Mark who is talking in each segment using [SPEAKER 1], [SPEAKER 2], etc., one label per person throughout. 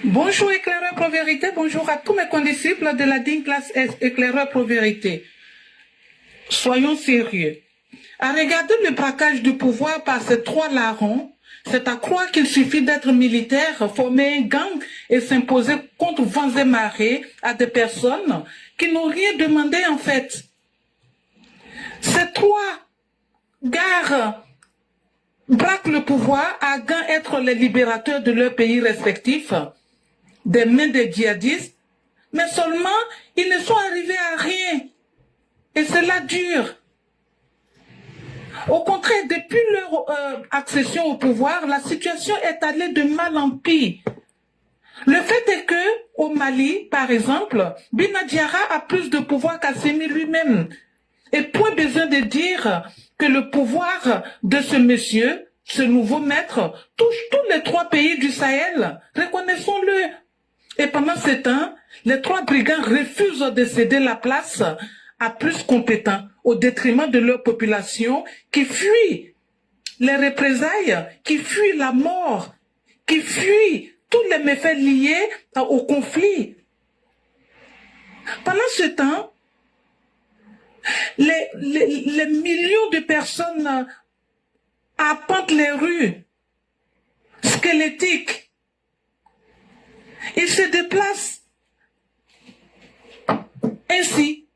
[SPEAKER 1] Bonjour éclaireur pro vérité, bonjour à tous mes condisciples de la digne classe éclaireur pro vérité. Soyons sérieux. À regarder le braquage du pouvoir par ces trois larrons, c'est à croire qu'il suffit d'être militaire, former un gang et s'imposer contre vents et marées à des personnes qui n'ont rien demandé en fait. Ces trois gars braquent le pouvoir à gain être les libérateurs de leurs pays respectifs, des mains des djihadistes, mais seulement ils ne sont arrivés à rien. Et cela dure. Au contraire, depuis leur accession au pouvoir, la situation est allée de mal en pire. Le fait est que, au Mali, par exemple, Binadiara a plus de pouvoir qu'Assimi lui-même. Et point besoin de dire que le pouvoir de ce monsieur, ce nouveau maître, touche tous les trois pays du Sahel. Reconnaissons-le. Et pendant ce temps, les trois brigands refusent de céder la place à plus compétents, au détriment de leur population qui fuit les représailles, qui fuit la mort, qui fuit tous les méfaits liés au conflit. Pendant ce temps, les millions de personnes arpentent les rues squelettiques. Ils se déplacent ainsi.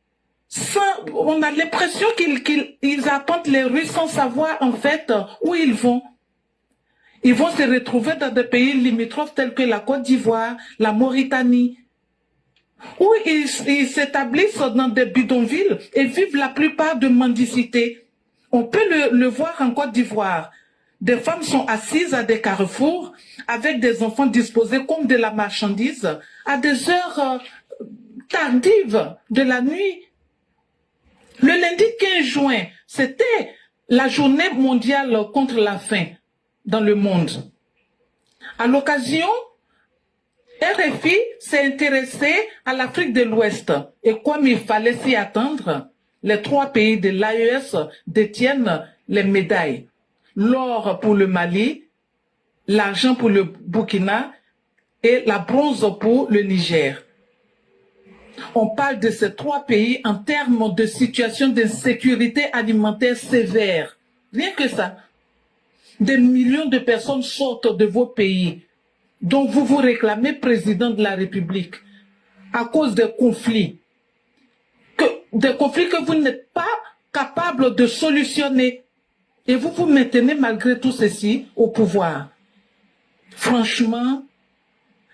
[SPEAKER 1] On a l'impression qu'ils arpentent les rues sans savoir en fait où ils vont. Ils vont se retrouver dans des pays limitrophes tels que la Côte d'Ivoire, la Mauritanie, où ils s'établissent dans des bidonvilles et vivent la plupart de mendicité. On peut le voir en Côte d'Ivoire. Des femmes sont assises à des carrefours avec des enfants disposés comme de la marchandise à des heures tardives de la nuit. Le lundi 15 juin, c'était la journée mondiale contre la faim dans le monde. À l'occasion, RFI s'est intéressé à l'Afrique de l'Ouest et comme il fallait s'y attendre, les trois pays de l'AES détiennent les médailles. L'or pour le Mali, l'argent pour le Burkina et la bronze pour le Niger. On parle de ces trois pays en termes de situation d'insécurité alimentaire sévère. Rien que ça. Des millions de personnes sortent de vos pays, dont vous vous réclamez président de la République, à cause des conflits. Des conflits que vous n'êtes pas capable de solutionner. Et vous vous maintenez malgré tout ceci au pouvoir. Franchement,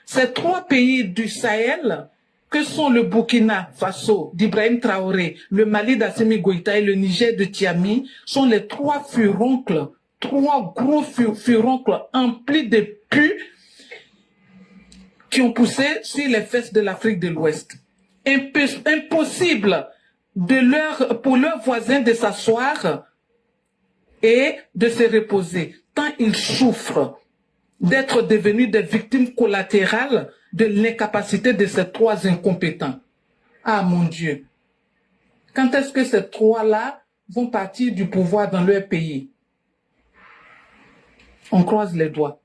[SPEAKER 1] ces trois pays du Sahel, que sont le Burkina Faso d'Ibrahim Traoré, le Mali d'Assimi Goïta et le Niger de Tiami, sont les trois furoncles, trois gros furoncles emplis de pus qui ont poussé sur les fesses de l'Afrique de l'Ouest. Impossible pour leurs voisins de s'asseoir et de se reposer, tant ils souffrent d'être devenus des victimes collatérales de l'incapacité de ces trois incompétents. Ah mon Dieu! Quand est-ce que ces trois-là vont partir du pouvoir dans leur pays? On croise les doigts.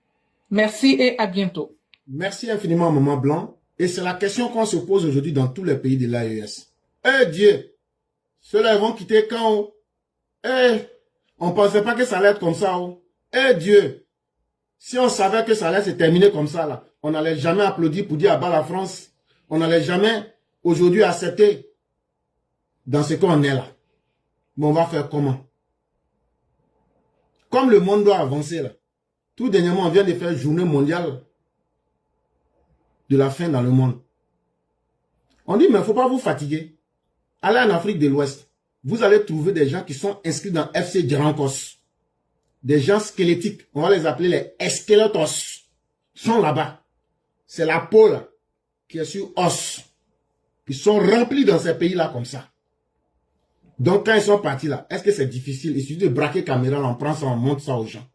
[SPEAKER 1] Merci et à bientôt.
[SPEAKER 2] Merci infiniment, Maman Blanc. Et c'est la question qu'on se pose aujourd'hui dans tous les pays de l'AES. Eh Dieu! Ceux-là vont quitter quand? Eh, on ne pensait pas que ça allait être comme ça. Eh Dieu! Si on savait que ça allait se terminer comme ça, là, on n'allait jamais applaudir pour dire à bas la France. On n'allait jamais aujourd'hui accepter dans ce qu'on est là. Mais on va faire comment? Comme le monde doit avancer là. Tout dernièrement, on vient de faire journée mondiale de la faim dans le monde. On dit, mais il ne faut pas vous fatiguer. Allez en Afrique de l'Ouest. Vous allez trouver des gens qui sont inscrits dans FC Djarankos. Des gens squelettiques. On va les appeler les squeletos. Sont là-bas. C'est la peau là, qui est sur os. Ils sont remplis dans ces pays-là comme ça. Donc quand ils sont partis là, est-ce que c'est difficile? Il suffit de braquer caméra, on prend ça, on montre ça aux gens.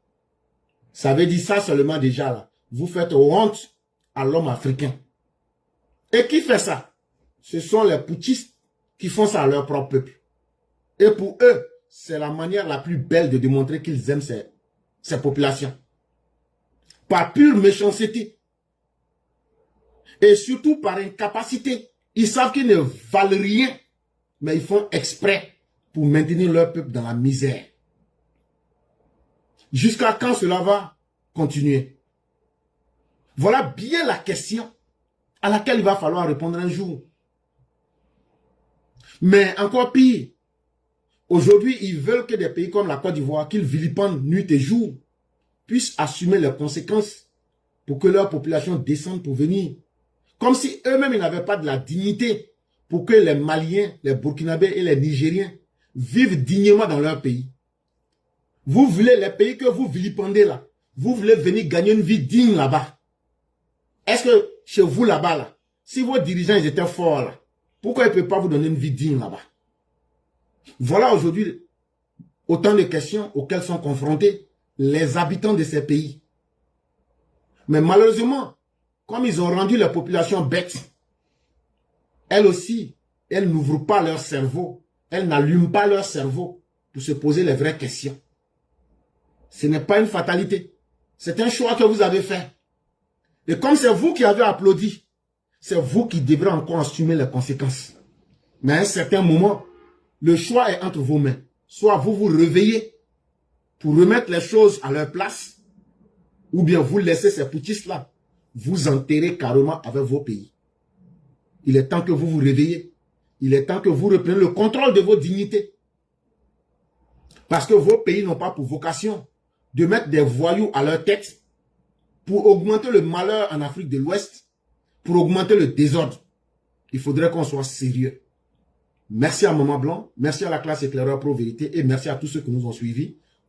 [SPEAKER 2] Ça veut dire ça seulement déjà là. Vous faites honte à l'homme africain. Et qui fait ça? Ce sont les putschistes qui font ça à leur propre peuple. Et pour eux, c'est la manière la plus belle de démontrer qu'ils aiment ces populations. Par pure méchanceté. Et surtout par incapacité. Ils savent qu'ils ne valent rien, mais ils font exprès pour maintenir leur peuple dans la misère. Jusqu'à quand cela va continuer? Voilà bien la question à laquelle il va falloir répondre un jour. Mais encore pire, aujourd'hui, ils veulent que des pays comme la Côte d'Ivoire, qu'ils vilipendent nuit et jour, puissent assumer les conséquences pour que leur population descende pour venir. Comme si eux-mêmes, ils n'avaient pas de la dignité pour que les Maliens, les Burkinabés et les Nigériens vivent dignement dans leur pays. Vous voulez les pays que vous vilipendez là, vous voulez venir gagner une vie digne là-bas. Est-ce que chez vous là-bas, là, si vos dirigeants ils étaient forts là, pourquoi ils ne peuvent pas vous donner une vie digne là-bas? Voilà aujourd'hui autant de questions auxquelles sont confrontés les habitants de ces pays. Mais malheureusement, comme ils ont rendu la population bête, elles aussi, elles n'ouvrent pas leur cerveau, elles n'allument pas leur cerveau pour se poser les vraies questions. Ce n'est pas une fatalité. C'est un choix que vous avez fait. Et comme c'est vous qui avez applaudi, c'est vous qui devrez encore assumer les conséquences. Mais à un certain moment, le choix est entre vos mains. Soit vous vous réveillez pour remettre les choses à leur place, ou bien vous laissez ces putschistes-là vous enterrer carrément avec vos pays. Il est temps que vous vous réveillez. Il est temps que vous repreniez le contrôle de vos dignités. Parce que vos pays n'ont pas pour vocation de mettre des voyous à leur tête pour augmenter le malheur en Afrique de l'Ouest, pour augmenter le désordre. Il faudrait qu'on soit sérieux. Merci à Maman Blanc, merci à la classe éclaireur pro-vérité et merci à tous ceux qui nous ont suivis.